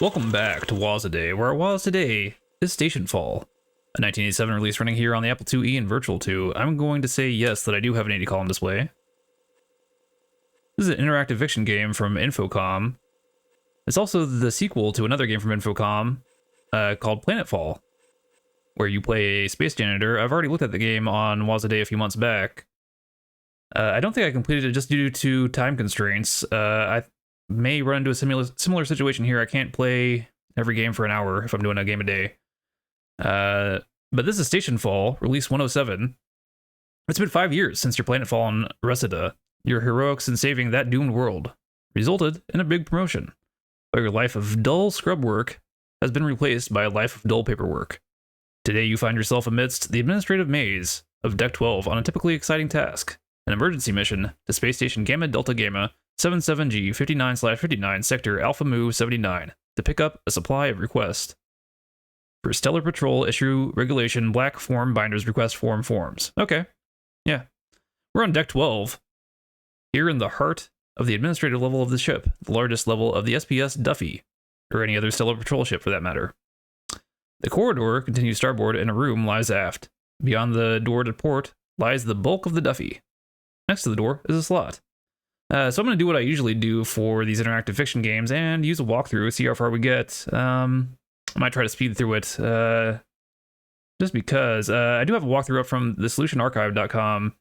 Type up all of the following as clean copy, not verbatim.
Welcome back to Waz Today, where our Waz today is Stationfall, a 1987 release running here on the Apple IIe and Virtual 2. I'm going to say yes that I do have an 80 column display. This is an interactive fiction game from Infocom. It's also the sequel to another game from Infocom called Planetfall, where you play a space janitor. I've already looked at the game on Waz Today a few months back. I don't think I completed it just due to time constraints. I may run into a similar situation here. I can't play every game for an hour if I'm doing a game a day. But this is Stationfall, release 107. It's been 5 years since your planetfall on Reseda. Your heroics in saving that doomed world resulted in a big promotion. But your life of dull scrub work has been replaced by a life of dull paperwork. Today you find yourself amidst the administrative maze of Deck 12 on a typically exciting task, an emergency mission to Space Station Gamma Delta Gamma 77G 59/59 Sector Alpha Mu 79 to pick up a supply of requests for Stellar Patrol Issue Regulation Black Form Binders Request Forms. Okay, yeah. We're on Deck 12, here in the heart of the administrative level of the ship, the largest level of the SPS Duffy, or any other Stellar Patrol ship for that matter. The corridor continues starboard and a room lies aft. Beyond the door to port lies the bulk of the Duffy. Next to the door is a slot. So I'm going to do what I usually do for these interactive fiction games and use a walkthrough, see how far we get. I might try to speed through it, just because. I do have a walkthrough up from thesolutionarchive.com.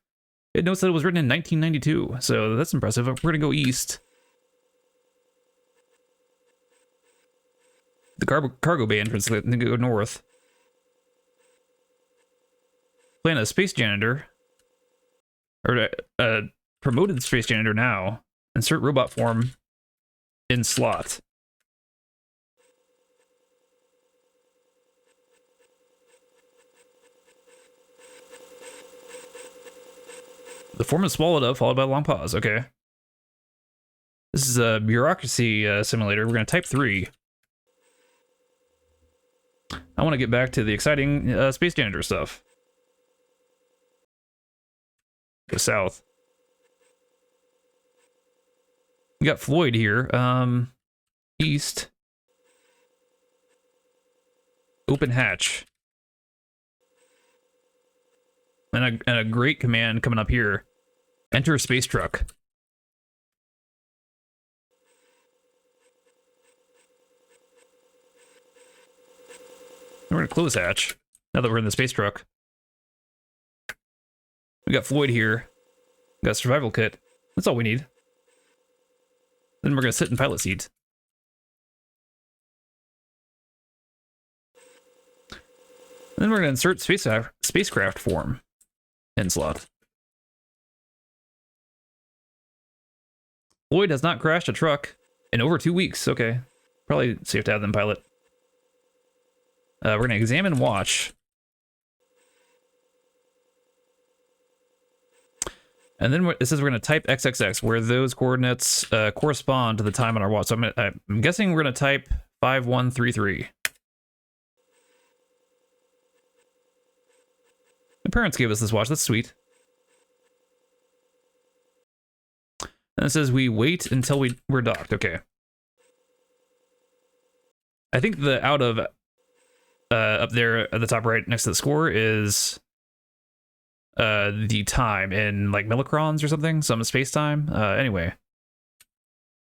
It notes that it was written in 1992, so that's impressive. We're going to go east. The cargo bay entrance, then go north. Playing a space janitor. Or promoted space janitor now. Insert robot form in slot. The form is swallowed up, followed by a long pause. Okay. This is a bureaucracy simulator. We're going to type 3. I want to get back to the exciting space janitor stuff. Go south. We got Floyd here. East. Open hatch. And a great command coming up here. Enter space truck. We're gonna close hatch now that we're in the space truck. We got Floyd here. We got a survival kit. That's all we need. Then we're gonna sit in pilot seat. Then we're gonna insert spacecraft form in slot. Floyd has not crashed a truck in over 2 weeks. Okay, probably safe to have them pilot. We're gonna examine watch. And then it says we're going to type XXX, where those coordinates correspond to the time on our watch. So I'm guessing we're going to type 5133. My parents gave us this watch. That's sweet. And it says we wait until we're docked. Okay. I think the out of up there at the top right next to the score is the time in like millicrons or something, some space time. Anyway,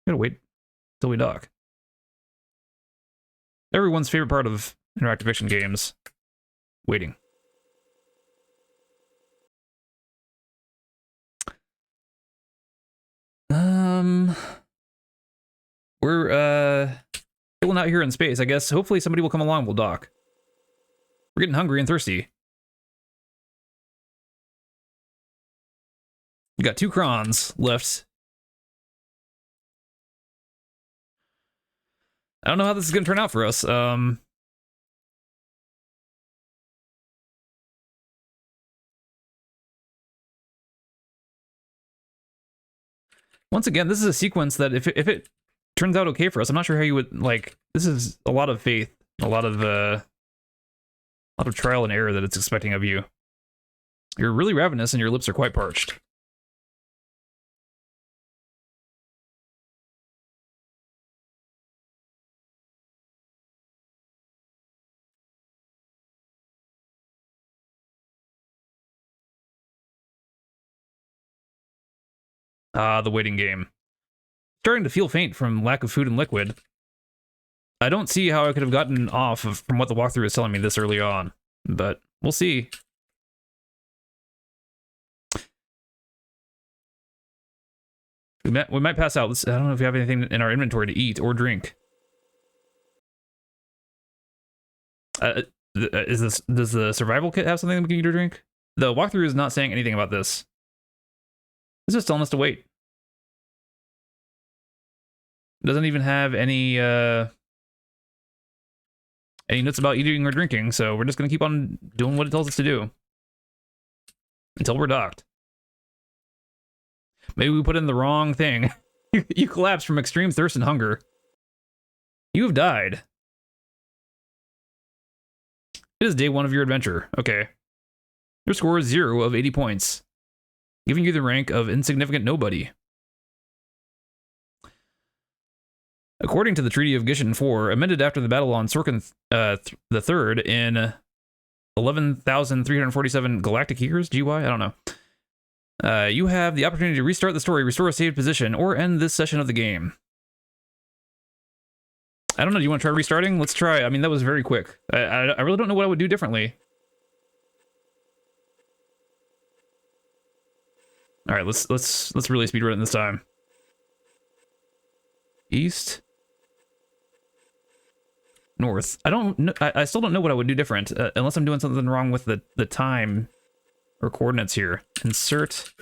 gotta wait till we dock. Everyone's favorite part of interactive fiction games: waiting. We're chilling out here in space. I guess hopefully somebody will come along. We'll dock. We're getting hungry and thirsty. We got 2 crons left. I don't know how this is going to turn out for us. Once again, this is a sequence that if it turns out okay for us, I'm not sure how you would like. This is a lot of faith, a lot of trial and error that it's expecting of you. You're really ravenous and your lips are quite parched. Ah, the waiting game. Starting to feel faint from lack of food and liquid. I don't see how I could have gotten off from what the walkthrough is telling me this early on, but we'll see. We might pass out. I don't know if we have anything in our inventory to eat or drink. Does the survival kit have something that we can eat or drink? The walkthrough is not saying anything about this. It's just telling us to wait. It doesn't even have any notes about eating or drinking, so we're just gonna keep on doing what it tells us to do until we're docked. Maybe we put in the wrong thing. You collapse from extreme thirst and hunger. You have died. It is day 1 of your adventure. Okay. Your score is 0 of 80 points, giving you the rank of insignificant nobody. According to the Treaty of Gishen IV, amended after the battle on Sorkin III in 11,347 galactic years, GY? I don't know. You have the opportunity to restart the story, restore a saved position, or end this session of the game. I don't know. Do you want to try restarting? Let's try. I mean, that was very quick. I really don't know what I would do differently. All right, let's really speedrun it this time. East. North. I don't know. I still don't know what I would do different, unless I'm doing something wrong with the time or coordinates here. Insert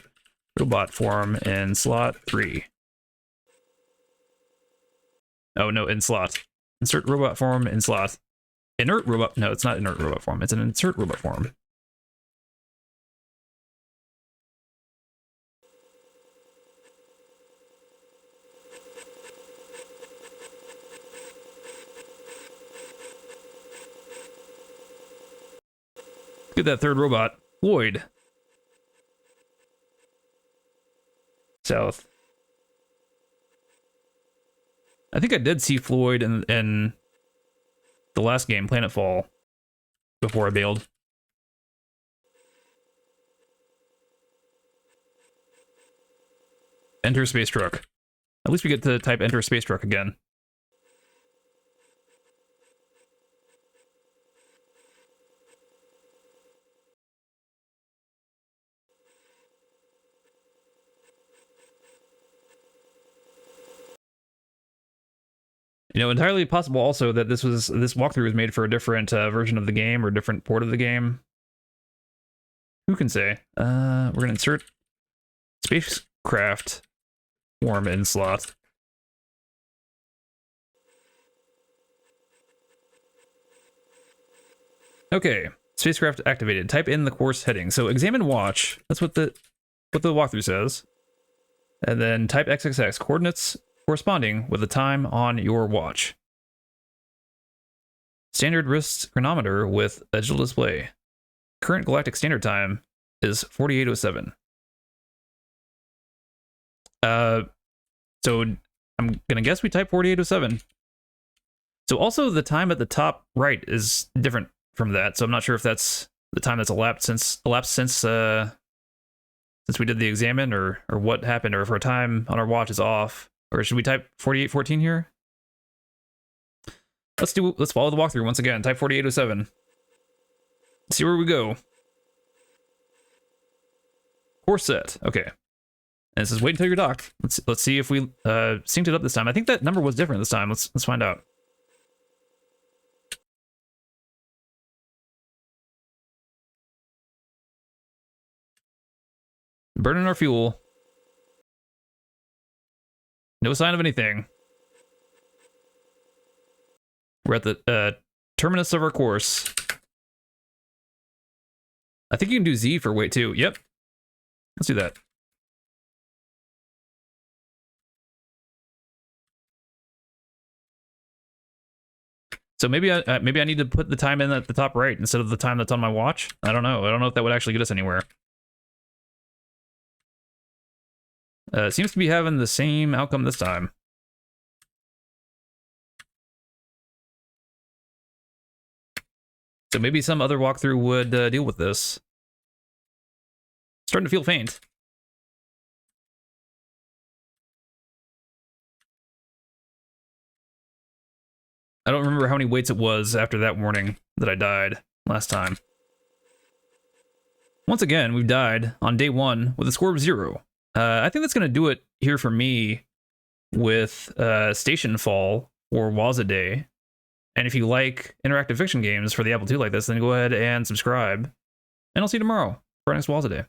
robot form in slot 3. Oh no, in slot. Insert robot form in slot. Inert robot. No, it's not inert robot form. It's an insert robot form. Get that third robot. Floyd. South. I think I did see Floyd in the last game, Planetfall, before I bailed. Enter space truck. At least we get to type enter space truck again. You know, entirely possible also that this walkthrough was made for a different version of the game or different port of the game. Who can say? We're gonna insert spacecraft form in slot. Okay, spacecraft activated. Type in the course heading. So examine watch. That's what the walkthrough says. And then type XXX coordinates corresponding with the time on your watch. Standard wrist chronometer with digital display. Current galactic standard time is 4807. So I'm gonna guess we type 4807. So also the time at the top right is different from that. So I'm not sure if that's the time that's elapsed since we did the examine, or what happened, or if our time on our watch is off. Or should we type 4814 here? Let's follow the walkthrough once again. Type 4807. See where we go. Course set. Okay. And it says wait until you're docked. Let's see if we synced it up this time. I think that number was different this time. Let's find out. Burning our fuel. No sign of anything. We're at the terminus of our course. I think you can do Z for wait too. Yep. Let's do that. So maybe I need to put the time in at the top right instead of the time that's on my watch. I don't know. I don't know if that would actually get us anywhere. Seems to be having the same outcome this time. So maybe some other walkthrough would deal with this. Starting to feel faint. I don't remember how many waits it was after that warning that I died last time. Once again, we've died on day 1 with a score of 0. I think that's going to do it here for me with Station Fall or Waza Day. And if you like interactive fiction games for the Apple II like this, then go ahead and subscribe. And I'll see you tomorrow for our next Waza Day.